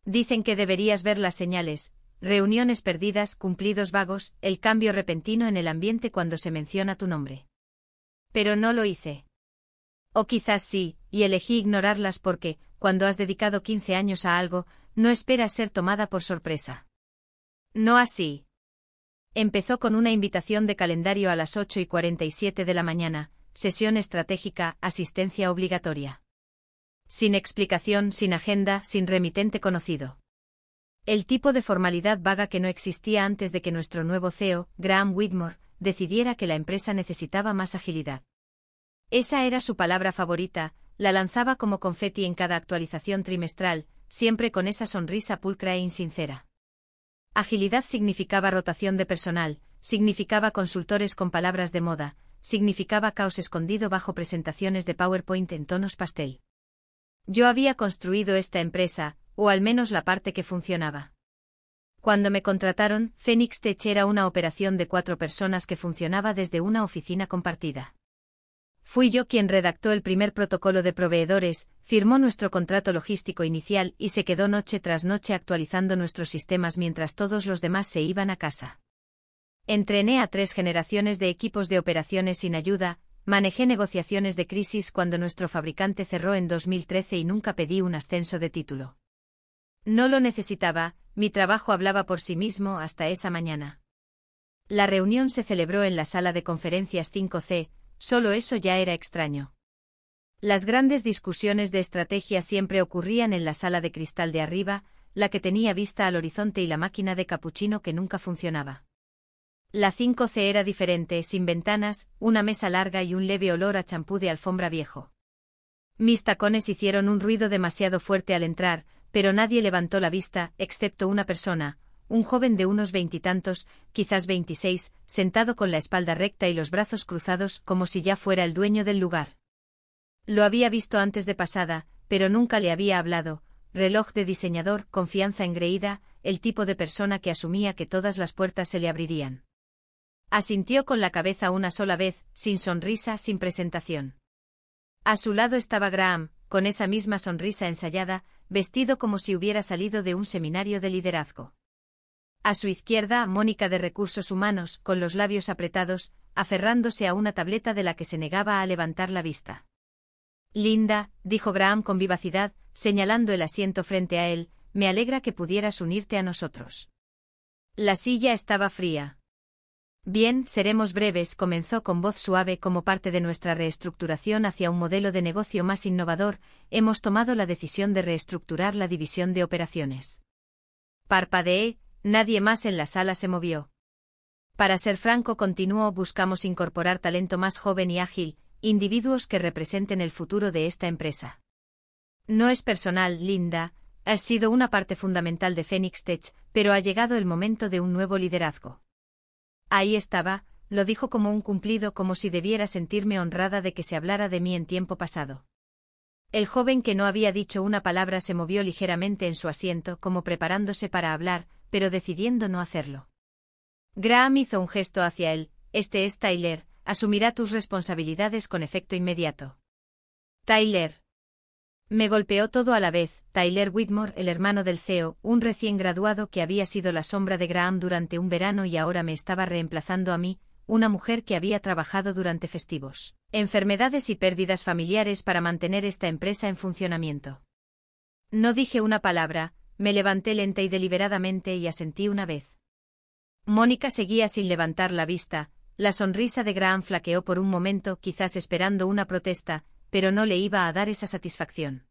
Dicen que deberías ver las señales, reuniones perdidas, cumplidos vagos, el cambio repentino en el ambiente cuando se menciona tu nombre. Pero no lo hice. O quizás sí, y elegí ignorarlas porque, cuando has dedicado 15 años a algo, no esperas ser tomada por sorpresa. No así. Empezó con una invitación de calendario a las 8:47 de la mañana, sesión estratégica, asistencia obligatoria. Sin explicación, sin agenda, sin remitente conocido. El tipo de formalidad vaga que no existía antes de que nuestro nuevo CEO, Graham Whitmore, decidiera que la empresa necesitaba más agilidad. Esa era su palabra favorita, la lanzaba como confeti en cada actualización trimestral, siempre con esa sonrisa pulcra e insincera. Agilidad significaba rotación de personal, significaba consultores con palabras de moda, significaba caos escondido bajo presentaciones de PowerPoint en tonos pastel. Yo había construido esta empresa, o al menos la parte que funcionaba. Cuando me contrataron, Phoenix Tech era una operación de 4 personas que funcionaba desde una oficina compartida. Fui yo quien redactó el primer protocolo de proveedores, firmó nuestro contrato logístico inicial y se quedó noche tras noche actualizando nuestros sistemas mientras todos los demás se iban a casa. Entrené a 3 generaciones de equipos de operaciones sin ayuda, manejé negociaciones de crisis cuando nuestro fabricante cerró en 2013 y nunca pedí un ascenso de título. No lo necesitaba, mi trabajo hablaba por sí mismo hasta esa mañana. La reunión se celebró en la sala de conferencias 5C, solo eso ya era extraño. Las grandes discusiones de estrategia siempre ocurrían en la sala de cristal de arriba, la que tenía vista al horizonte y la máquina de capuchino que nunca funcionaba. La 5C era diferente, sin ventanas, una mesa larga y un leve olor a champú de alfombra viejo. Mis tacones hicieron un ruido demasiado fuerte al entrar, pero nadie levantó la vista, excepto una persona, un joven de unos 20 y tantos, quizás 26, sentado con la espalda recta y los brazos cruzados como si ya fuera el dueño del lugar. Lo había visto antes de pasada, pero nunca le había hablado. Reloj de diseñador, confianza engreída, el tipo de persona que asumía que todas las puertas se le abrirían. Asintió con la cabeza una sola vez, sin sonrisa, sin presentación. A su lado estaba Graham, con esa misma sonrisa ensayada, vestido como si hubiera salido de un seminario de liderazgo. A su izquierda, Mónica de Recursos Humanos, con los labios apretados, aferrándose a una tableta de la que se negaba a levantar la vista. Linda, dijo Graham con vivacidad, señalando el asiento frente a él, me alegra que pudieras unirte a nosotros. La silla estaba fría. Bien, seremos breves, comenzó con voz suave como parte de nuestra reestructuración hacia un modelo de negocio más innovador, hemos tomado la decisión de reestructurar la división de operaciones. Parpadeé, nadie más en la sala se movió. Para ser franco, continuó, buscamos incorporar talento más joven y ágil, individuos que representen el futuro de esta empresa. No es personal, Linda, has sido una parte fundamental de Phoenix Tech, pero ha llegado el momento de un nuevo liderazgo. Ahí estaba, lo dijo como un cumplido, como si debiera sentirme honrada de que se hablara de mí en tiempo pasado. El joven que no había dicho una palabra se movió ligeramente en su asiento como preparándose para hablar, pero decidiendo no hacerlo. Graham hizo un gesto hacia él, este es Tyler, asumirá tus responsabilidades con efecto inmediato. Tyler. Me golpeó todo a la vez, Tyler Whitmore, el hermano del CEO, un recién graduado que había sido la sombra de Graham durante un verano y ahora me estaba reemplazando a mí, una mujer que había trabajado durante festivos, enfermedades y pérdidas familiares para mantener esta empresa en funcionamiento. No dije una palabra, me levanté lenta y deliberadamente y asentí una vez. Mónica seguía sin levantar la vista, la sonrisa de Graham flaqueó por un momento, quizás esperando una protesta, pero no le iba a dar esa satisfacción.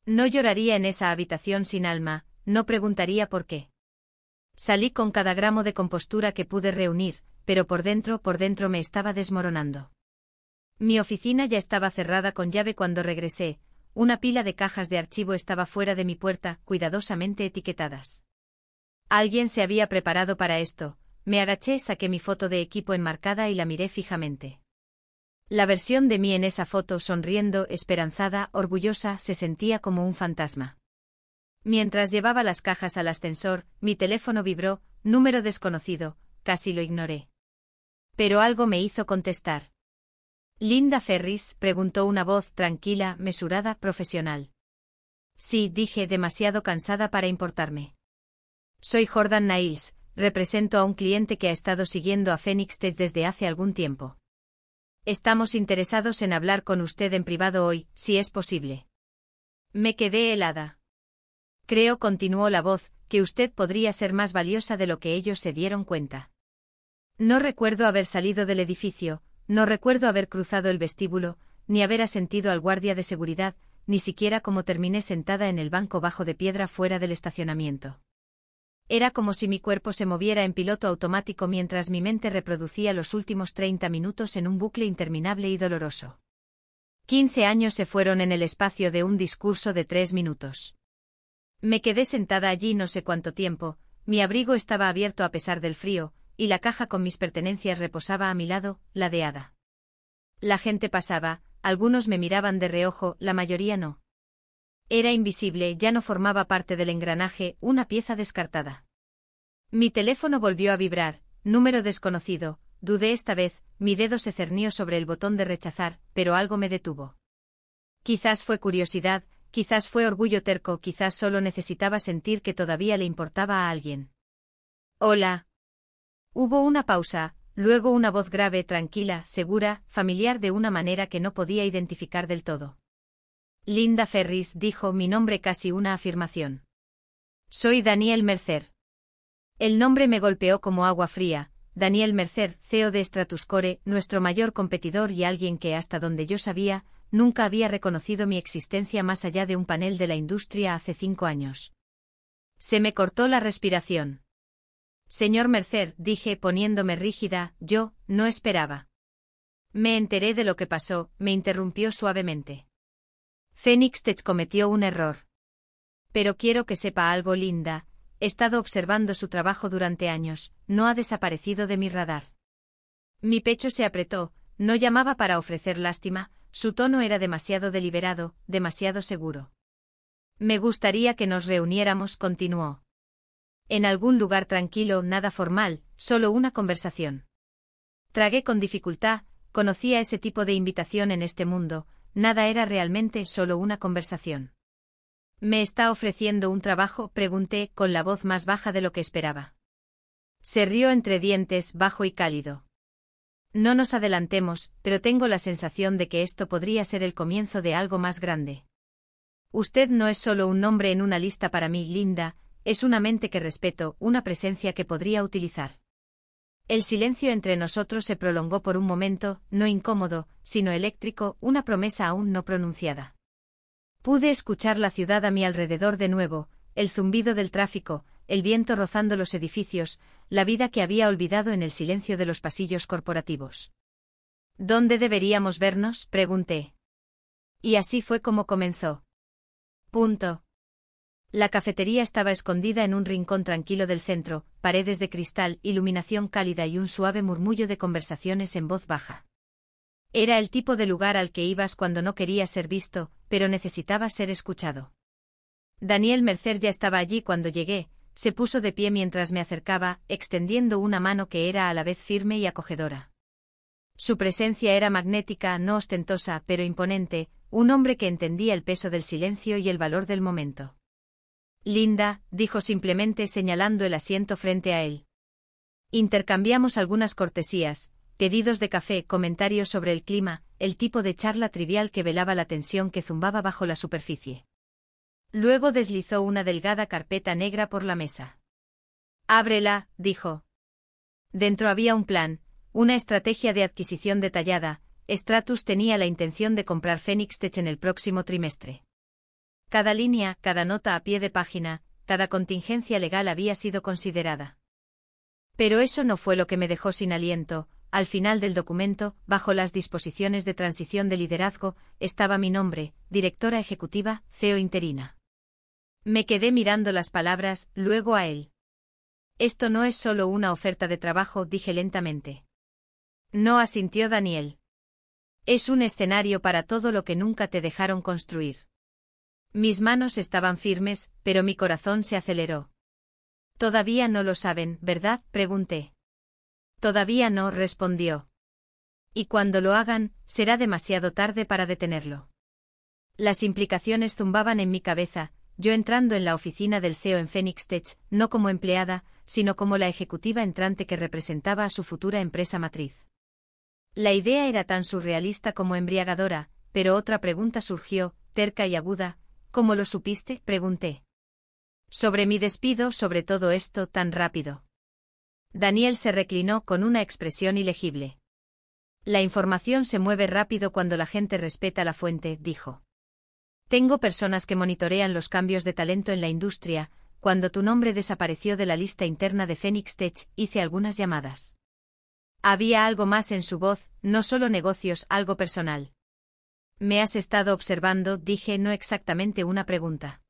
No lloraría en esa habitación sin alma, no preguntaría por qué. Salí con cada gramo de compostura que pude reunir, pero por dentro me estaba desmoronando. Mi oficina ya estaba cerrada con llave cuando regresé, una pila de cajas de archivo estaba fuera de mi puerta, cuidadosamente etiquetadas. Alguien se había preparado para esto, me agaché, saqué mi foto de equipo enmarcada y la miré fijamente. La versión de mí en esa foto, sonriendo, esperanzada, orgullosa, se sentía como un fantasma. Mientras llevaba las cajas al ascensor, mi teléfono vibró, número desconocido, casi lo ignoré. Pero algo me hizo contestar. ¿Linda Ferris?, preguntó una voz tranquila, mesurada, profesional. Sí, dije, demasiado cansada para importarme. Soy Jordan Niles, represento a un cliente que ha estado siguiendo a Phoenix Tech desde hace algún tiempo. Estamos interesados en hablar con usted en privado hoy, si es posible. Me quedé helada. Creo, continuó la voz, que usted podría ser más valiosa de lo que ellos se dieron cuenta. No recuerdo haber salido del edificio, no recuerdo haber cruzado el vestíbulo, ni haber asentido al guardia de seguridad, ni siquiera cómo terminé sentada en el banco bajo de piedra fuera del estacionamiento. Era como si mi cuerpo se moviera en piloto automático mientras mi mente reproducía los últimos 30 minutos en un bucle interminable y doloroso. 15 años se fueron en el espacio de un discurso de 3 minutos. Me quedé sentada allí no sé cuánto tiempo, mi abrigo estaba abierto a pesar del frío, y la caja con mis pertenencias reposaba a mi lado, ladeada. La gente pasaba, algunos me miraban de reojo, la mayoría no. Era invisible, ya no formaba parte del engranaje, una pieza descartada. Mi teléfono volvió a vibrar, número desconocido, dudé esta vez, mi dedo se cernió sobre el botón de rechazar, pero algo me detuvo. Quizás fue curiosidad, quizás fue orgullo terco, quizás solo necesitaba sentir que todavía le importaba a alguien. Hola. Hubo una pausa, luego una voz grave, tranquila, segura, familiar de una manera que no podía identificar del todo. Linda Ferris, dijo mi nombre, casi una afirmación. Soy Daniel Mercer. El nombre me golpeó como agua fría. Daniel Mercer, CEO de Stratuscore, nuestro mayor competidor y alguien que, hasta donde yo sabía, nunca había reconocido mi existencia más allá de un panel de la industria hace 5 años. Se me cortó la respiración. Señor Mercer, dije poniéndome rígida, yo no esperaba. Me enteré de lo que pasó, me interrumpió suavemente. Phoenix Tech cometió un error. Pero quiero que sepa algo, Linda. He estado observando su trabajo durante años, no ha desaparecido de mi radar. Mi pecho se apretó, no llamaba para ofrecer lástima, su tono era demasiado deliberado, demasiado seguro. Me gustaría que nos reuniéramos, continuó. En algún lugar tranquilo, nada formal, solo una conversación. Tragué con dificultad, conocía ese tipo de invitación en este mundo, nada era realmente solo una conversación. ¿Me está ofreciendo un trabajo?, pregunté, con la voz más baja de lo que esperaba. Se rió entre dientes, bajo y cálido. No nos adelantemos, pero tengo la sensación de que esto podría ser el comienzo de algo más grande. Usted no es solo un nombre en una lista para mí, Linda, es una mente que respeto, una presencia que podría utilizar. El silencio entre nosotros se prolongó por un momento, no incómodo, sino eléctrico, una promesa aún no pronunciada. Pude escuchar la ciudad a mi alrededor de nuevo, el zumbido del tráfico, el viento rozando los edificios, la vida que había olvidado en el silencio de los pasillos corporativos. ¿Dónde deberíamos vernos?, pregunté. Y así fue como comenzó. Punto. La cafetería estaba escondida en un rincón tranquilo del centro, paredes de cristal, iluminación cálida y un suave murmullo de conversaciones en voz baja. Era el tipo de lugar al que ibas cuando no querías ser visto, pero necesitabas ser escuchado. Daniel Mercer ya estaba allí cuando llegué, se puso de pie mientras me acercaba, extendiendo una mano que era a la vez firme y acogedora. Su presencia era magnética, no ostentosa, pero imponente, un hombre que entendía el peso del silencio y el valor del momento. Linda, dijo simplemente señalando el asiento frente a él. Intercambiamos algunas cortesías, pedidos de café, comentarios sobre el clima, el tipo de charla trivial que velaba la tensión que zumbaba bajo la superficie. Luego deslizó una delgada carpeta negra por la mesa. Ábrela, dijo. Dentro había un plan, una estrategia de adquisición detallada. Stratus tenía la intención de comprar Phoenix Tech en el próximo trimestre. Cada línea, cada nota a pie de página, cada contingencia legal había sido considerada. Pero eso no fue lo que me dejó sin aliento. Al final del documento, bajo las disposiciones de transición de liderazgo, estaba mi nombre, directora ejecutiva, CEO interina. Me quedé mirando las palabras, luego a él. Esto no es solo una oferta de trabajo, dije lentamente. No, asintió Daniel. Es un escenario para todo lo que nunca te dejaron construir. Mis manos estaban firmes, pero mi corazón se aceleró. Todavía no lo saben, ¿verdad?, pregunté. Todavía no, respondió. Y cuando lo hagan, será demasiado tarde para detenerlo. Las implicaciones zumbaban en mi cabeza, yo entrando en la oficina del CEO en Phoenix Tech, no como empleada, sino como la ejecutiva entrante que representaba a su futura empresa matriz. La idea era tan surrealista como embriagadora, pero otra pregunta surgió, terca y aguda. ¿Cómo lo supiste?, pregunté. Sobre mi despido, sobre todo esto tan rápido. Daniel se reclinó con una expresión ilegible. La información se mueve rápido cuando la gente respeta la fuente, dijo. Tengo personas que monitorean los cambios de talento en la industria. Cuando tu nombre desapareció de la lista interna de Phoenix Tech, hice algunas llamadas. Había algo más en su voz, no solo negocios, algo personal. Me has estado observando, dije, no exactamente una pregunta.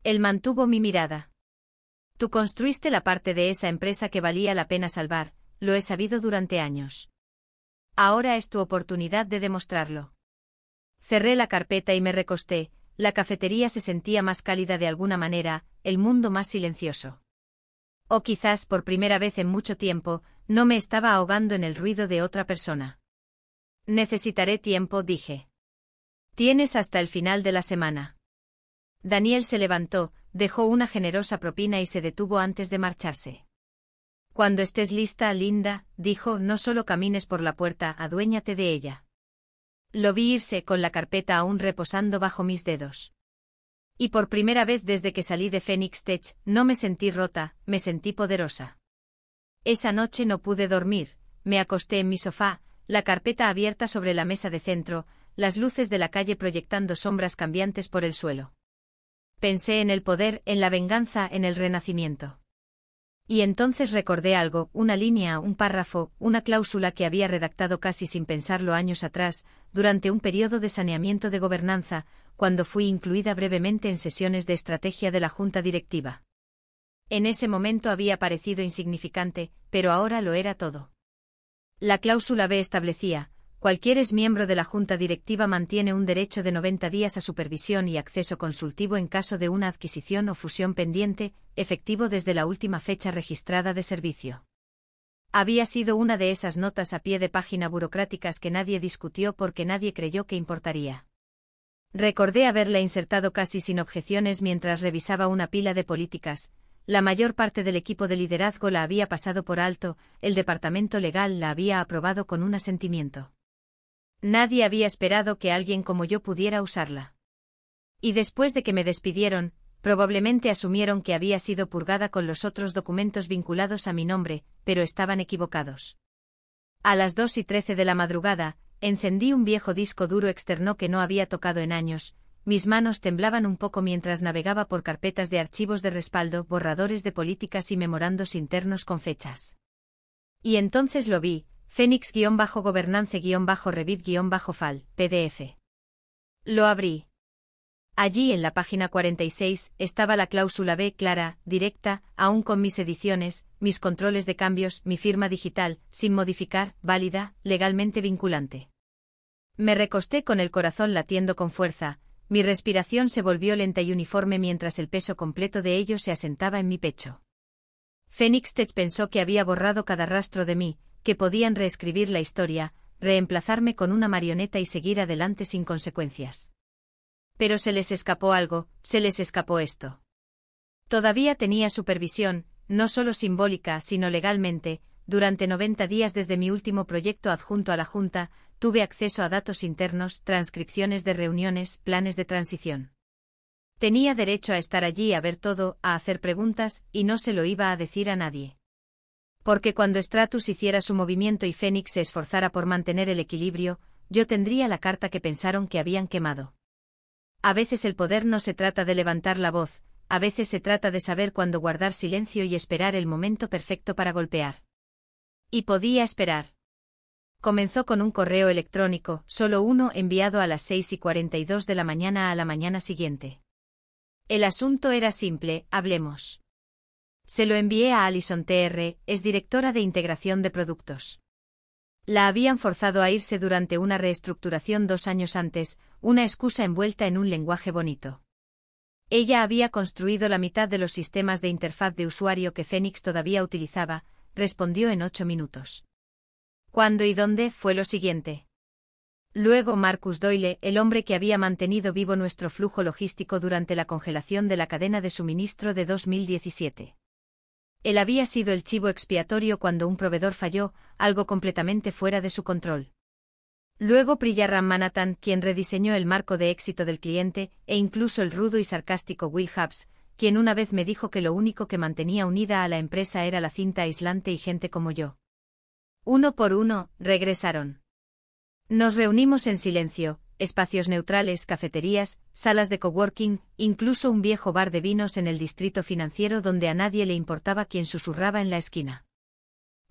Él mantuvo mi mirada. Tú construiste la parte de esa empresa que valía la pena salvar, lo he sabido durante años. Ahora es tu oportunidad de demostrarlo. Cerré la carpeta y me recosté, la cafetería se sentía más cálida de alguna manera, el mundo más silencioso. O quizás por primera vez en mucho tiempo, no me estaba ahogando en el ruido de otra persona. Necesitaré tiempo, dije. Tienes hasta el final de la semana. Daniel se levantó, dejó una generosa propina y se detuvo antes de marcharse. Cuando estés lista, Linda, dijo, no solo camines por la puerta, aduéñate de ella. Lo vi irse con la carpeta aún reposando bajo mis dedos. Y por primera vez desde que salí de Phoenix Tech, no me sentí rota, me sentí poderosa. Esa noche no pude dormir, me acosté en mi sofá, la carpeta abierta sobre la mesa de centro, las luces de la calle proyectando sombras cambiantes por el suelo. Pensé en el poder, en la venganza, en el renacimiento. Y entonces recordé algo, una línea, un párrafo, una cláusula que había redactado casi sin pensarlo años atrás, durante un periodo de saneamiento de gobernanza, cuando fui incluida brevemente en sesiones de estrategia de la junta directiva. En ese momento había parecido insignificante, pero ahora lo era todo. La cláusula B establecía: cualquier exmiembro de la junta directiva mantiene un derecho de 90 días a supervisión y acceso consultivo en caso de una adquisición o fusión pendiente, efectivo desde la última fecha registrada de servicio. Había sido una de esas notas a pie de página burocráticas que nadie discutió porque nadie creyó que importaría. Recordé haberla insertado casi sin objeciones mientras revisaba una pila de políticas. La mayor parte del equipo de liderazgo la había pasado por alto, el departamento legal la había aprobado con un asentimiento. Nadie había esperado que alguien como yo pudiera usarla. Y después de que me despidieron, probablemente asumieron que había sido purgada con los otros documentos vinculados a mi nombre, pero estaban equivocados. A las 2:13 de la madrugada, encendí un viejo disco duro externo que no había tocado en años. Mis manos temblaban un poco mientras navegaba por carpetas de archivos de respaldo, borradores de políticas y memorandos internos con fechas. Y entonces lo vi, Phoenix-Governance-Reviv-Fal, PDF. Lo abrí. Allí en la página 46 estaba la cláusula B clara, directa, aún con mis ediciones, mis controles de cambios, mi firma digital, sin modificar, válida, legalmente vinculante. Me recosté con el corazón latiendo con fuerza. Mi respiración se volvió lenta y uniforme mientras el peso completo de ello se asentaba en mi pecho. Phoenix Tech pensó que había borrado cada rastro de mí, que podían reescribir la historia, reemplazarme con una marioneta y seguir adelante sin consecuencias. Pero se les escapó algo, se les escapó esto. Todavía tenía supervisión, no solo simbólica sino legalmente. Durante 90 días desde mi último proyecto adjunto a la Junta, tuve acceso a datos internos, transcripciones de reuniones, planes de transición. Tenía derecho a estar allí, a ver todo, a hacer preguntas, y no se lo iba a decir a nadie. Porque cuando Stratus hiciera su movimiento y Phoenix se esforzara por mantener el equilibrio, yo tendría la carta que pensaron que habían quemado. A veces el poder no se trata de levantar la voz, a veces se trata de saber cuándo guardar silencio y esperar el momento perfecto para golpear. Y podía esperar. Comenzó con un correo electrónico, solo uno, enviado a las 6:42 de la mañana a la mañana siguiente. El asunto era simple: hablemos. Se lo envié a Alison Tr., es directora de integración de productos. La habían forzado a irse durante una reestructuración 2 años antes, una excusa envuelta en un lenguaje bonito. Ella había construido la mitad de los sistemas de interfaz de usuario que Phoenix todavía utilizaba, respondió en 8 minutos. ¿Cuándo y dónde? Fue lo siguiente. Luego Marcus Doyle, el hombre que había mantenido vivo nuestro flujo logístico durante la congelación de la cadena de suministro de 2017. Él había sido el chivo expiatorio cuando un proveedor falló, algo completamente fuera de su control. Luego Priya Ram Manathan, quien rediseñó el marco de éxito del cliente, e incluso el rudo y sarcástico Will Hubs, quien una vez me dijo que lo único que mantenía unida a la empresa era la cinta aislante y gente como yo. Uno por uno, regresaron. Nos reunimos en silencio, espacios neutrales, cafeterías, salas de coworking, incluso un viejo bar de vinos en el distrito financiero donde a nadie le importaba quién susurraba en la esquina.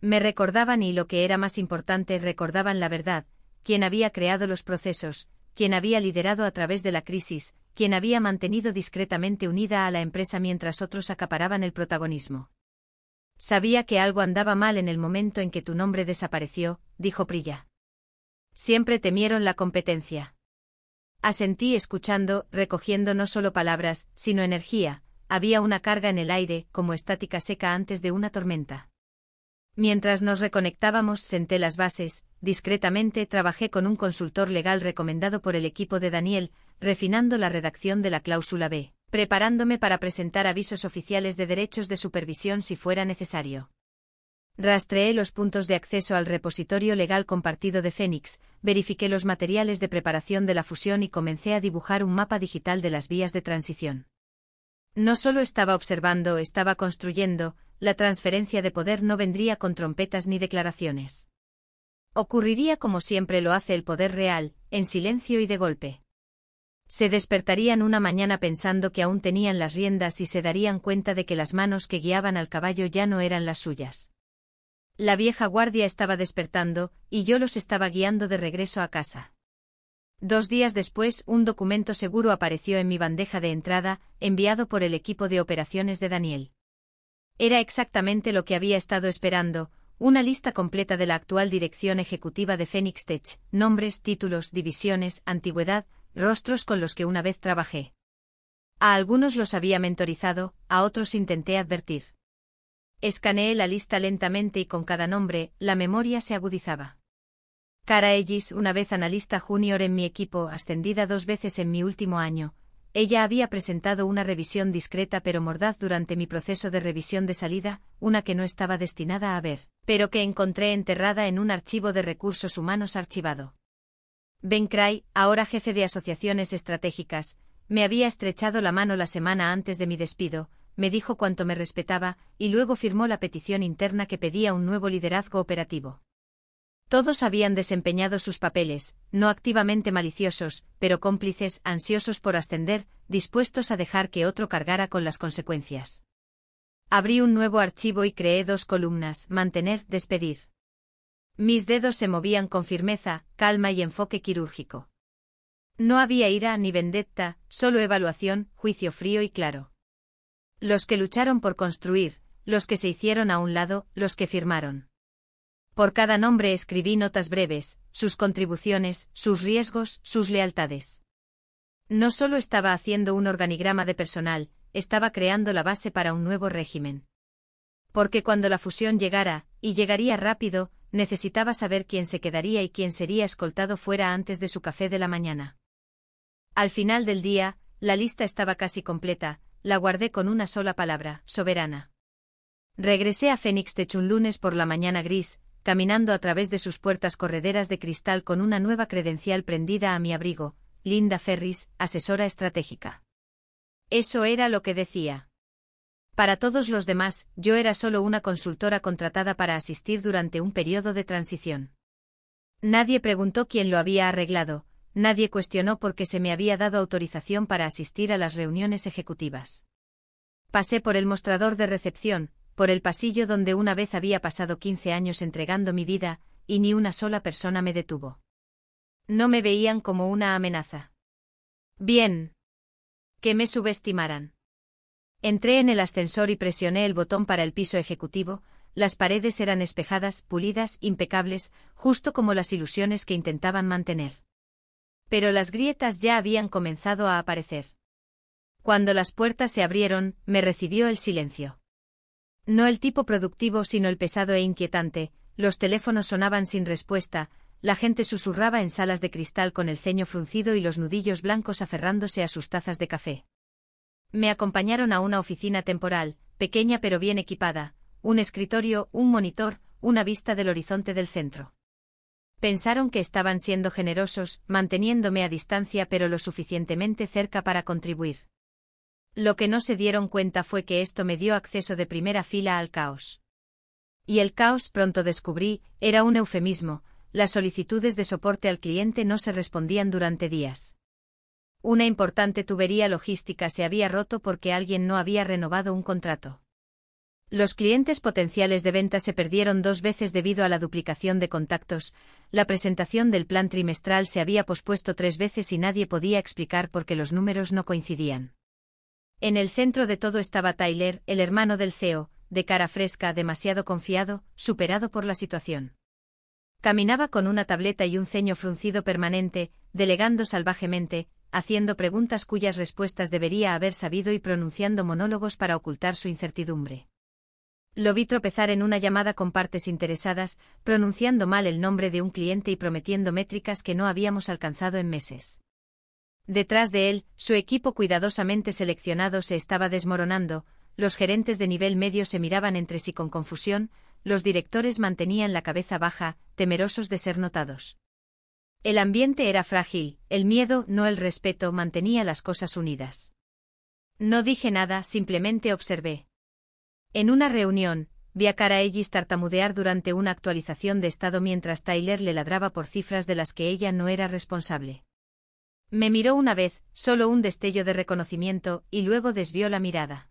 Me recordaban y lo que era más importante, recordaban la verdad, quién había creado los procesos, quién había liderado a través de la crisis, quién había mantenido discretamente unida a la empresa mientras otros acaparaban el protagonismo. Sabía que algo andaba mal en el momento en que tu nombre desapareció, dijo Priya. Siempre temieron la competencia. Asentí escuchando, recogiendo no solo palabras, sino energía. Había una carga en el aire, como estática seca antes de una tormenta. Mientras nos reconectábamos, senté las bases. Discretamente trabajé con un consultor legal recomendado por el equipo de Daniel, refinando la redacción de la cláusula B, preparándome para presentar avisos oficiales de derechos de supervisión si fuera necesario. Rastreé los puntos de acceso al repositorio legal compartido de Phoenix, verifiqué los materiales de preparación de la fusión y comencé a dibujar un mapa digital de las vías de transición. No solo estaba observando, estaba construyendo. La transferencia de poder no vendría con trompetas ni declaraciones. Ocurriría como siempre lo hace el poder real, en silencio y de golpe. Se despertarían una mañana pensando que aún tenían las riendas y se darían cuenta de que las manos que guiaban al caballo ya no eran las suyas. La vieja guardia estaba despertando, y yo los estaba guiando de regreso a casa. 2 días después, un documento seguro apareció en mi bandeja de entrada, enviado por el equipo de operaciones de Daniel. Era exactamente lo que había estado esperando, una lista completa de la actual dirección ejecutiva de Phoenix Tech, nombres, títulos, divisiones, antigüedad, rostros con los que una vez trabajé. A algunos los había mentorizado, a otros intenté advertir. Escaneé la lista lentamente y con cada nombre, la memoria se agudizaba. Cara Ellis, una vez analista junior en mi equipo, ascendida 2 veces en mi último año. Ella había presentado una revisión discreta pero mordaz durante mi proceso de revisión de salida, una que no estaba destinada a ver, pero que encontré enterrada en un archivo de recursos humanos archivado. Ben Cray, ahora jefe de asociaciones estratégicas, me había estrechado la mano la semana antes de mi despido, me dijo cuánto me respetaba, y luego firmó la petición interna que pedía un nuevo liderazgo operativo. Todos habían desempeñado sus papeles, no activamente maliciosos, pero cómplices, ansiosos por ascender, dispuestos a dejar que otro cargara con las consecuencias. Abrí un nuevo archivo y creé 2 columnas: mantener, despedir. Mis dedos se movían con firmeza, calma y enfoque quirúrgico. No había ira ni vendetta, solo evaluación, juicio frío y claro. Los que lucharon por construir, los que se hicieron a un lado, los que firmaron. Por cada nombre escribí notas breves, sus contribuciones, sus riesgos, sus lealtades. No solo estaba haciendo un organigrama de personal, estaba creando la base para un nuevo régimen. Porque cuando la fusión llegara, y llegaría rápido, necesitaba saber quién se quedaría y quién sería escoltado fuera antes de su café de la mañana. Al final del día, la lista estaba casi completa, la guardé con una sola palabra: soberana. Regresé a Phoenix Tech un lunes por la mañana gris, caminando a través de sus puertas correderas de cristal con una nueva credencial prendida a mi abrigo: Linda Ferris, asesora estratégica. Eso era lo que decía. Para todos los demás, yo era solo una consultora contratada para asistir durante un periodo de transición. Nadie preguntó quién lo había arreglado, nadie cuestionó por qué se me había dado autorización para asistir a las reuniones ejecutivas. Pasé por el mostrador de recepción, por el pasillo donde una vez había pasado 15 años entregando mi vida, y ni una sola persona me detuvo. No me veían como una amenaza. Bien. Que me subestimaran. Entré en el ascensor y presioné el botón para el piso ejecutivo. Las paredes eran espejadas, pulidas, impecables, justo como las ilusiones que intentaban mantener. Pero las grietas ya habían comenzado a aparecer. Cuando las puertas se abrieron, me recibió el silencio. No el tipo productivo sino el pesado e inquietante. Los teléfonos sonaban sin respuesta, la gente susurraba en salas de cristal con el ceño fruncido y los nudillos blancos aferrándose a sus tazas de café. Me acompañaron a una oficina temporal, pequeña pero bien equipada, un escritorio, un monitor, una vista del horizonte del centro. Pensaron que estaban siendo generosos, manteniéndome a distancia pero lo suficientemente cerca para contribuir. Lo que no se dieron cuenta fue que esto me dio acceso de primera fila al caos. Y el caos, pronto descubrí, era un eufemismo. Las solicitudes de soporte al cliente no se respondían durante días. Una importante tubería logística se había roto porque alguien no había renovado un contrato. Los clientes potenciales de venta se perdieron 2 veces debido a la duplicación de contactos, la presentación del plan trimestral se había pospuesto 3 veces y nadie podía explicar por qué los números no coincidían. En el centro de todo estaba Tyler, el hermano del CEO, de cara fresca, demasiado confiado, superado por la situación. Caminaba con una tableta y un ceño fruncido permanente, delegando salvajemente, haciendo preguntas cuyas respuestas debería haber sabido y pronunciando monólogos para ocultar su incertidumbre. Lo vi tropezar en una llamada con partes interesadas, pronunciando mal el nombre de un cliente y prometiendo métricas que no habíamos alcanzado en meses. Detrás de él, su equipo cuidadosamente seleccionado se estaba desmoronando, los gerentes de nivel medio se miraban entre sí con confusión, los directores mantenían la cabeza baja, temerosos de ser notados. El ambiente era frágil, el miedo, no el respeto, mantenía las cosas unidas. No dije nada, simplemente observé. En una reunión, vi a Cara Ellis tartamudear durante una actualización de estado mientras Tyler le ladraba por cifras de las que ella no era responsable. Me miró una vez, solo un destello de reconocimiento, y luego desvió la mirada.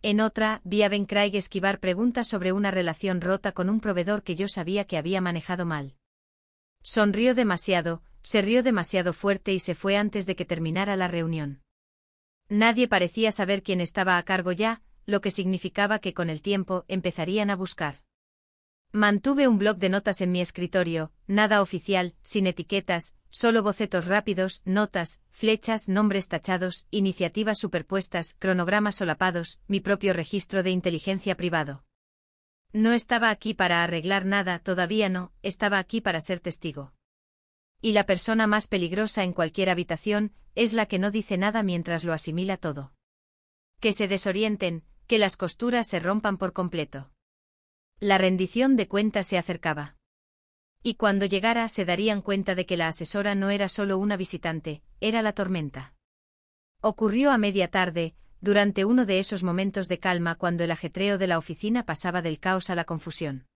En otra, vi a Ben Craig esquivar preguntas sobre una relación rota con un proveedor que yo sabía que había manejado mal. Sonrió demasiado, se rió demasiado fuerte y se fue antes de que terminara la reunión. Nadie parecía saber quién estaba a cargo ya, lo que significaba que con el tiempo empezarían a buscar. Mantuve un bloc de notas en mi escritorio, nada oficial, sin etiquetas, solo bocetos rápidos, notas, flechas, nombres tachados, iniciativas superpuestas, cronogramas solapados, mi propio registro de inteligencia privado. No estaba aquí para arreglar nada, todavía no, estaba aquí para ser testigo. Y la persona más peligrosa en cualquier habitación es la que no dice nada mientras lo asimila todo. Que se desorienten, que las costuras se rompan por completo. La rendición de cuentas se acercaba. Y cuando llegara se darían cuenta de que la asesora no era solo una visitante, era la tormenta. Ocurrió a media tarde, durante uno de esos momentos de calma cuando el ajetreo de la oficina pasaba del caos a la confusión.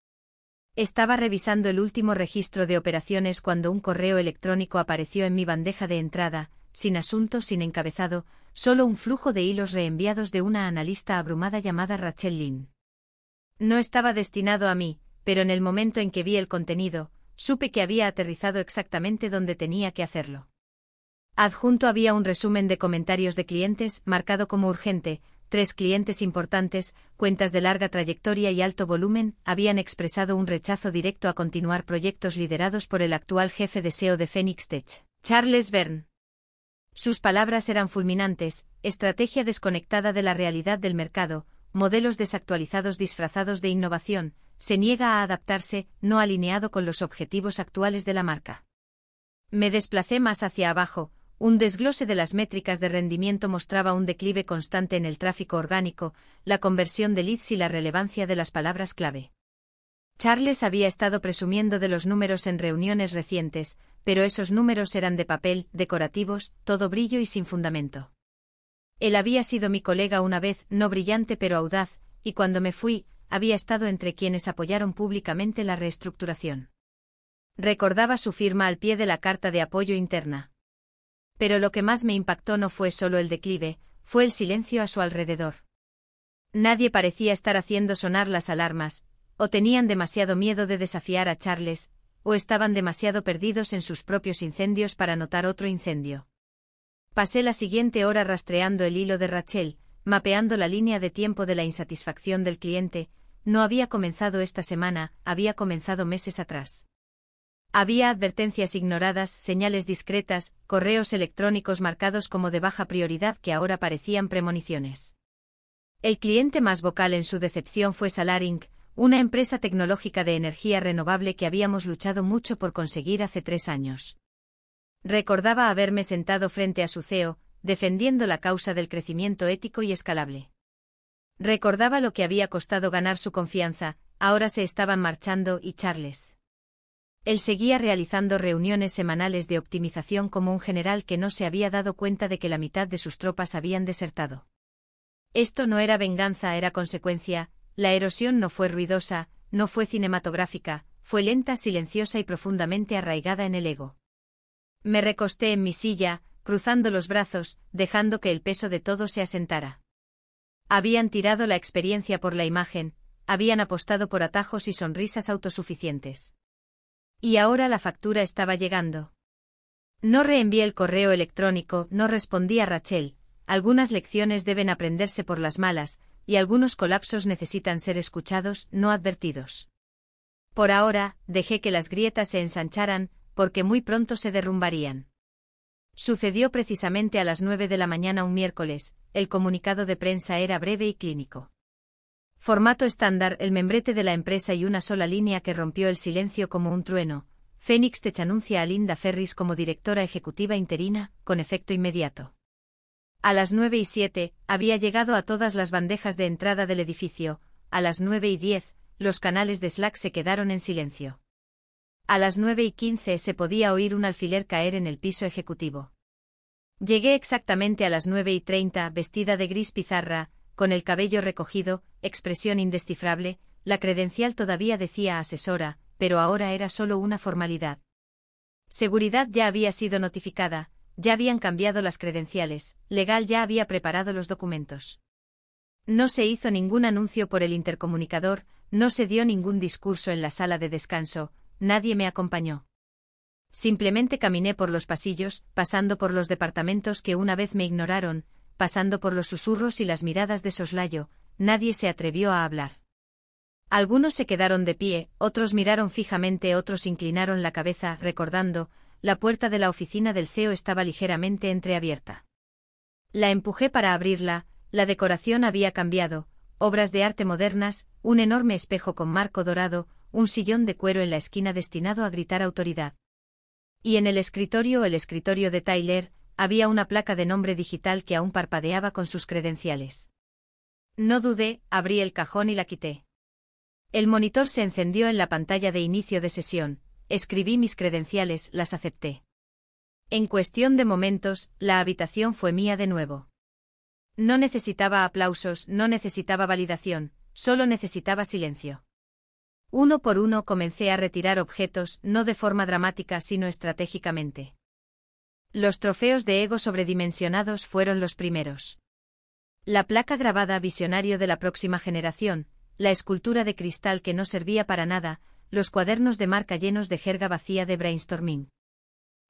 Estaba revisando el último registro de operaciones cuando un correo electrónico apareció en mi bandeja de entrada, sin asunto, sin encabezado, solo un flujo de hilos reenviados de una analista abrumada llamada Rachel Lynn. No estaba destinado a mí, pero en el momento en que vi el contenido, supe que había aterrizado exactamente donde tenía que hacerlo. Adjunto había un resumen de comentarios de clientes, marcado como urgente. 3 clientes importantes, cuentas de larga trayectoria y alto volumen, habían expresado un rechazo directo a continuar proyectos liderados por el actual jefe de SEO de Phoenix Tech, Charles Byrne. Sus palabras eran fulminantes: estrategia desconectada de la realidad del mercado, modelos desactualizados disfrazados de innovación, se niega a adaptarse, no alineado con los objetivos actuales de la marca. Me desplacé más hacia abajo. Un desglose de las métricas de rendimiento mostraba un declive constante en el tráfico orgánico, la conversión de leads y la relevancia de las palabras clave. Charles había estado presumiendo de los números en reuniones recientes, pero esos números eran de papel, decorativos, todo brillo y sin fundamento. Él había sido mi colega una vez, no brillante pero audaz, y cuando me fui, había estado entre quienes apoyaron públicamente la reestructuración. Recordaba su firma al pie de la carta de apoyo interna. Pero lo que más me impactó no fue solo el declive, fue el silencio a su alrededor. Nadie parecía estar haciendo sonar las alarmas, o tenían demasiado miedo de desafiar a Charles, o estaban demasiado perdidos en sus propios incendios para notar otro incendio. Pasé la siguiente hora rastreando el hilo de Rachel, mapeando la línea de tiempo de la insatisfacción del cliente. No había comenzado esta semana, había comenzado meses atrás. Había advertencias ignoradas, señales discretas, correos electrónicos marcados como de baja prioridad que ahora parecían premoniciones. El cliente más vocal en su decepción fue Salar Inc., una empresa tecnológica de energía renovable que habíamos luchado mucho por conseguir hace 3 años. Recordaba haberme sentado frente a su CEO, defendiendo la causa del crecimiento ético y escalable. Recordaba lo que había costado ganar su confianza, ahora se estaban marchando y Charles. Él seguía realizando reuniones semanales de optimización como un general que no se había dado cuenta de que la mitad de sus tropas habían desertado. Esto no era venganza, era consecuencia. La erosión no fue ruidosa, no fue cinematográfica, fue lenta, silenciosa y profundamente arraigada en el ego. Me recosté en mi silla, cruzando los brazos, dejando que el peso de todo se asentara. Habían tirado la experiencia por la imagen, habían apostado por atajos y sonrisas autosuficientes. Y ahora la factura estaba llegando. No reenvié el correo electrónico, no respondí a Rachel. Algunas lecciones deben aprenderse por las malas, y algunos colapsos necesitan ser escuchados, no advertidos. Por ahora, dejé que las grietas se ensancharan, porque muy pronto se derrumbarían. Sucedió precisamente a las 9 de la mañana un miércoles, el comunicado de prensa era breve y clínico. Formato estándar, el membrete de la empresa y una sola línea que rompió el silencio como un trueno. Phoenix Tech anuncia a Linda Ferris como directora ejecutiva interina, con efecto inmediato. A las 9:07, había llegado a todas las bandejas de entrada del edificio. A las 9:10, los canales de Slack se quedaron en silencio. A las 9:15 se podía oír un alfiler caer en el piso ejecutivo. Llegué exactamente a las 9:30, vestida de gris pizarra, con el cabello recogido, expresión indescifrable. La credencial todavía decía asesora, pero ahora era solo una formalidad. Seguridad ya había sido notificada, ya habían cambiado las credenciales, legal ya había preparado los documentos. No se hizo ningún anuncio por el intercomunicador, no se dio ningún discurso en la sala de descanso, nadie me acompañó. Simplemente caminé por los pasillos, pasando por los departamentos que una vez me ignoraron, pasando por los susurros y las miradas de soslayo, nadie se atrevió a hablar. Algunos se quedaron de pie, otros miraron fijamente, otros inclinaron la cabeza, recordando. La puerta de la oficina del CEO estaba ligeramente entreabierta. La empujé para abrirla, la decoración había cambiado, obras de arte modernas, un enorme espejo con marco dorado, un sillón de cuero en la esquina destinado a gritar autoridad. Y en el escritorio de Tyler, había una placa de nombre digital que aún parpadeaba con sus credenciales. No dudé, abrí el cajón y la quité. El monitor se encendió en la pantalla de inicio de sesión, escribí mis credenciales, las acepté. En cuestión de momentos, la habitación fue mía de nuevo. No necesitaba aplausos, no necesitaba validación, solo necesitaba silencio. Uno por uno comencé a retirar objetos, no de forma dramática sino estratégicamente. Los trofeos de ego sobredimensionados fueron los primeros. La placa grabada visionario de la próxima generación, la escultura de cristal que no servía para nada, los cuadernos de marca llenos de jerga vacía de brainstorming.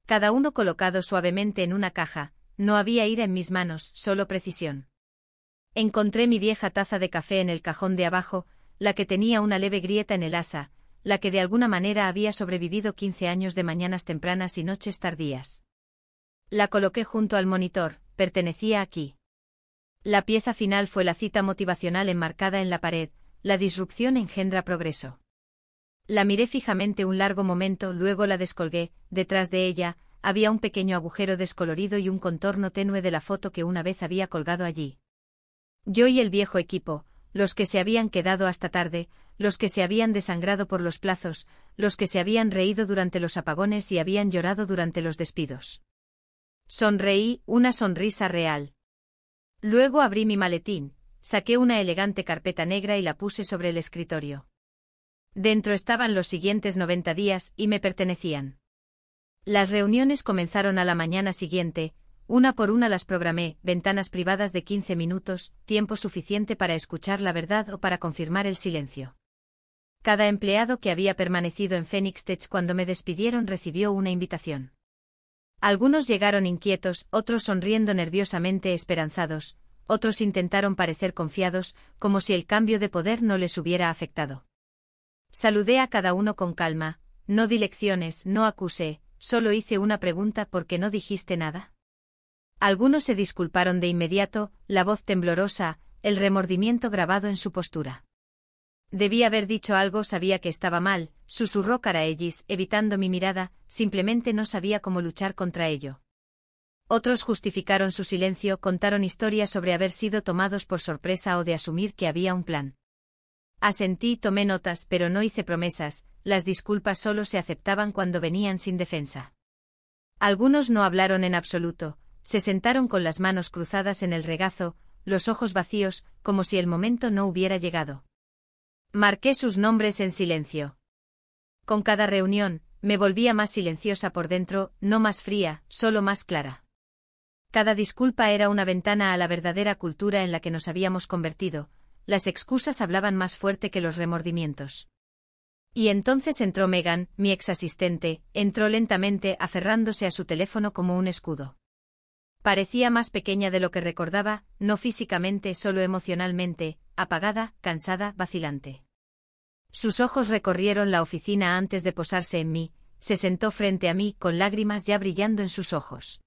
Cada uno colocado suavemente en una caja, no había ira en mis manos, solo precisión. Encontré mi vieja taza de café en el cajón de abajo, la que tenía una leve grieta en el asa, la que de alguna manera había sobrevivido 15 años de mañanas tempranas y noches tardías. La coloqué junto al monitor, pertenecía aquí. La pieza final fue la cita motivacional enmarcada en la pared, la disrupción engendra progreso. La miré fijamente un largo momento, luego la descolgué, detrás de ella, había un pequeño agujero descolorido y un contorno tenue de la foto que una vez había colgado allí. Yo y el viejo equipo, los que se habían quedado hasta tarde, los que se habían desangrado por los plazos, los que se habían reído durante los apagones y habían llorado durante los despidos. Sonreí, una sonrisa real. Luego abrí mi maletín, saqué una elegante carpeta negra y la puse sobre el escritorio. Dentro estaban los siguientes 90 días y me pertenecían. Las reuniones comenzaron a la mañana siguiente, una por una las programé, ventanas privadas de 15 minutos, tiempo suficiente para escuchar la verdad o para confirmar el silencio. Cada empleado que había permanecido en Phoenix Tech cuando me despidieron recibió una invitación. Algunos llegaron inquietos, otros sonriendo nerviosamente esperanzados, otros intentaron parecer confiados, como si el cambio de poder no les hubiera afectado. Saludé a cada uno con calma, no di lecciones, no acusé, solo hice una pregunta: ¿por qué no dijiste nada? Algunos se disculparon de inmediato, la voz temblorosa, el remordimiento grabado en su postura. Debí haber dicho algo, sabía que estaba mal, susurró Karaellis, evitando mi mirada, simplemente no sabía cómo luchar contra ello. Otros justificaron su silencio, contaron historias sobre haber sido tomados por sorpresa o de asumir que había un plan. Asentí, tomé notas, pero no hice promesas, las disculpas solo se aceptaban cuando venían sin defensa. Algunos no hablaron en absoluto, se sentaron con las manos cruzadas en el regazo, los ojos vacíos, como si el momento no hubiera llegado. Marqué sus nombres en silencio. Con cada reunión, me volvía más silenciosa por dentro, no más fría, solo más clara. Cada disculpa era una ventana a la verdadera cultura en la que nos habíamos convertido, las excusas hablaban más fuerte que los remordimientos. Y entonces entró Megan, mi ex asistente, entró lentamente aferrándose a su teléfono como un escudo. Parecía más pequeña de lo que recordaba, no físicamente, solo emocionalmente, apagada, cansada, vacilante. Sus ojos recorrieron la oficina antes de posarse en mí, se sentó frente a mí con lágrimas ya brillando en sus ojos.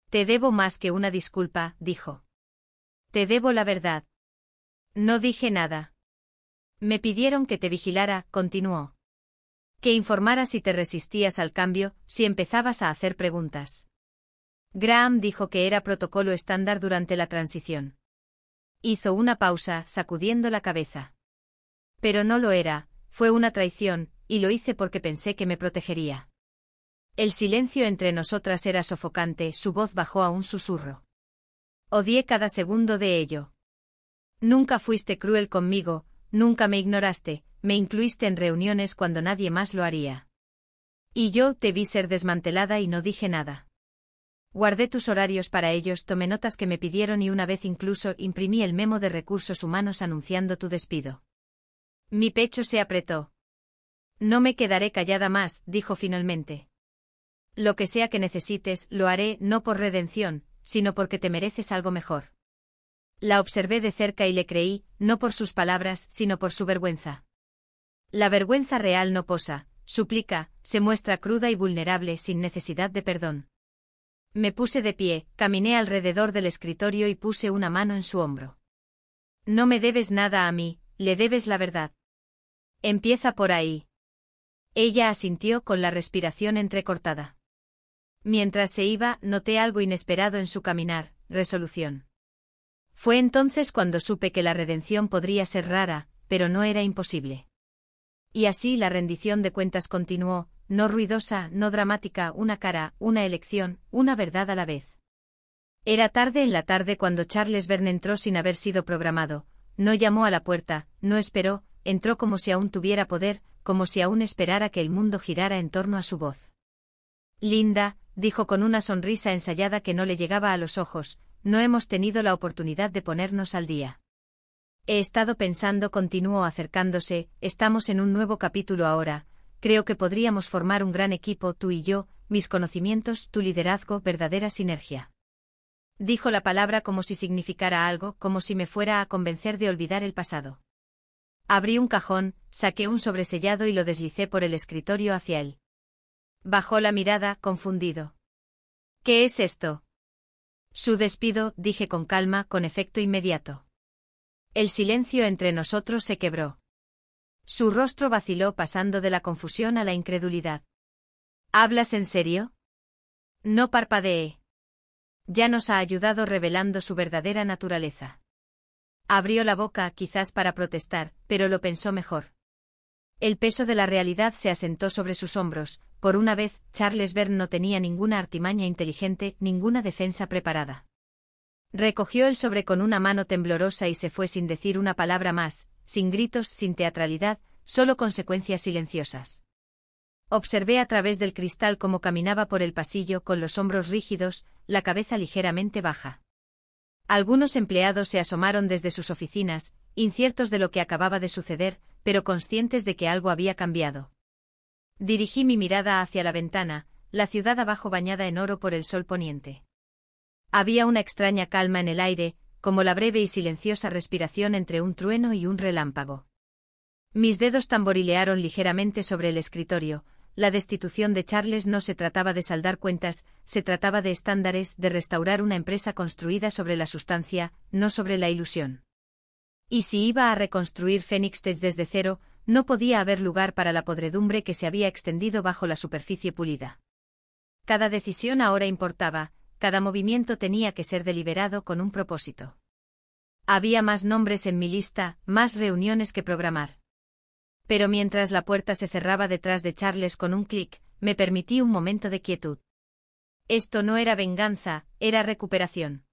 Te debo más que una disculpa, dijo. Te debo la verdad. No dije nada. Me pidieron que te vigilara, continuó. Que informara si te resistías al cambio, si empezabas a hacer preguntas. Graham dijo que era protocolo estándar durante la transición. Hizo una pausa, sacudiendo la cabeza. Pero no lo era, fue una traición, y lo hice porque pensé que me protegería. El silencio entre nosotras era sofocante, su voz bajó a un susurro. Odié cada segundo de ello. Nunca fuiste cruel conmigo, nunca me ignoraste, me incluiste en reuniones cuando nadie más lo haría. Y yo te vi ser desmantelada y no dije nada. Guardé tus horarios para ellos, tomé notas que me pidieron y una vez incluso imprimí el memo de recursos humanos anunciando tu despido. Mi pecho se apretó. No me quedaré callada más, dijo finalmente. Lo que sea que necesites, lo haré, no por redención, sino porque te mereces algo mejor. La observé de cerca y le creí, no por sus palabras, sino por su vergüenza. La vergüenza real no posa, suplica, se muestra cruda y vulnerable sin necesidad de perdón. Me puse de pie, caminé alrededor del escritorio y puse una mano en su hombro. No me debes nada a mí, le debes la verdad. Empieza por ahí. Ella asintió con la respiración entrecortada. Mientras se iba, noté algo inesperado en su caminar, resolución. Fue entonces cuando supe que la redención podría ser rara, pero no era imposible. Y así la rendición de cuentas continuó, no ruidosa, no dramática, una cara, una elección, una verdad a la vez. Era tarde en la tarde cuando Charles Verne entró sin haber sido programado, no llamó a la puerta, no esperó, entró como si aún tuviera poder, como si aún esperara que el mundo girara en torno a su voz. Linda, dijo con una sonrisa ensayada que no le llegaba a los ojos, no hemos tenido la oportunidad de ponernos al día. He estado pensando, continuó acercándose, estamos en un nuevo capítulo ahora, creo que podríamos formar un gran equipo tú y yo, mis conocimientos, tu liderazgo, verdadera sinergia. Dijo la palabra como si significara algo, como si me fuera a convencer de olvidar el pasado. Abrí un cajón, saqué un sobresellado y lo deslicé por el escritorio hacia él. Bajó la mirada, confundido. ¿Qué es esto? Su despido, dije con calma, con efecto inmediato. El silencio entre nosotros se quebró. Su rostro vaciló pasando de la confusión a la incredulidad. ¿Hablas en serio? No parpadeé. Ya nos ha ayudado revelando su verdadera naturaleza. Abrió la boca, quizás para protestar, pero lo pensó mejor. El peso de la realidad se asentó sobre sus hombros, por una vez, Charles Verne no tenía ninguna artimaña inteligente, ninguna defensa preparada. Recogió el sobre con una mano temblorosa y se fue sin decir una palabra más, sin gritos, sin teatralidad, solo consecuencias silenciosas. Observé a través del cristal cómo caminaba por el pasillo con los hombros rígidos, la cabeza ligeramente baja. Algunos empleados se asomaron desde sus oficinas, inciertos de lo que acababa de suceder, pero conscientes de que algo había cambiado. Dirigí mi mirada hacia la ventana, la ciudad abajo bañada en oro por el sol poniente. Había una extraña calma en el aire, como la breve y silenciosa respiración entre un trueno y un relámpago. Mis dedos tamborilearon ligeramente sobre el escritorio. La destitución de Charles no se trataba de saldar cuentas, se trataba de estándares, de restaurar una empresa construida sobre la sustancia, no sobre la ilusión. Y si iba a reconstruir Phoenix Tech desde cero, no podía haber lugar para la podredumbre que se había extendido bajo la superficie pulida. Cada decisión ahora importaba, cada movimiento tenía que ser deliberado con un propósito. Había más nombres en mi lista, más reuniones que programar. Pero mientras la puerta se cerraba detrás de Charles con un clic, me permití un momento de quietud. Esto no era venganza, era recuperación.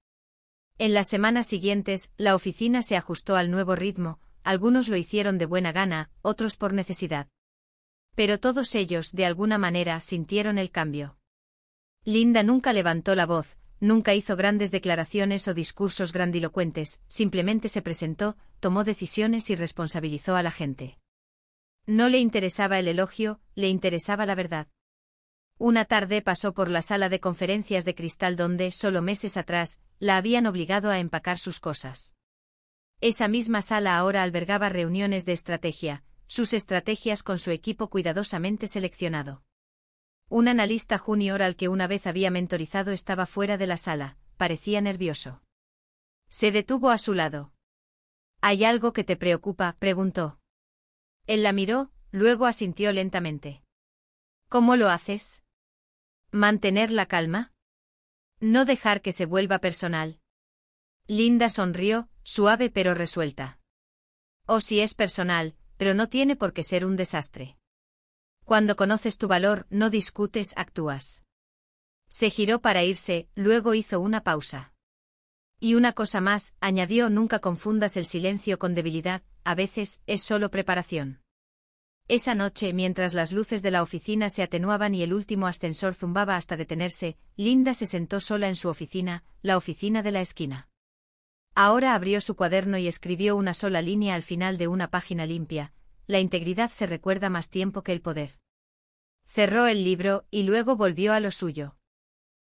En las semanas siguientes, la oficina se ajustó al nuevo ritmo, algunos lo hicieron de buena gana, otros por necesidad. Pero todos ellos, de alguna manera, sintieron el cambio. Linda nunca levantó la voz, nunca hizo grandes declaraciones o discursos grandilocuentes, simplemente se presentó, tomó decisiones y responsabilizó a la gente. No le interesaba el elogio, le interesaba la verdad. Una tarde pasó por la sala de conferencias de cristal donde, solo meses atrás, la habían obligado a empacar sus cosas. Esa misma sala ahora albergaba reuniones de estrategia, sus estrategias con su equipo cuidadosamente seleccionado. Un analista junior al que una vez había mentorizado estaba fuera de la sala, parecía nervioso. Se detuvo a su lado. ¿Hay algo que te preocupa?, preguntó. Él la miró, luego asintió lentamente. ¿Cómo lo haces? ¿Mantener la calma? No dejar que se vuelva personal. Linda sonrió, suave pero resuelta. O si es personal, pero no tiene por qué ser un desastre. Cuando conoces tu valor, no discutes, actúas. Se giró para irse, luego hizo una pausa. Y una cosa más, añadió, nunca confundas el silencio con debilidad, a veces, es solo preparación. Esa noche, mientras las luces de la oficina se atenuaban y el último ascensor zumbaba hasta detenerse, Linda se sentó sola en su oficina, la oficina de la esquina. Ahora abrió su cuaderno y escribió una sola línea al final de una página limpia: la integridad se recuerda más tiempo que el poder. Cerró el libro, y luego volvió a lo suyo.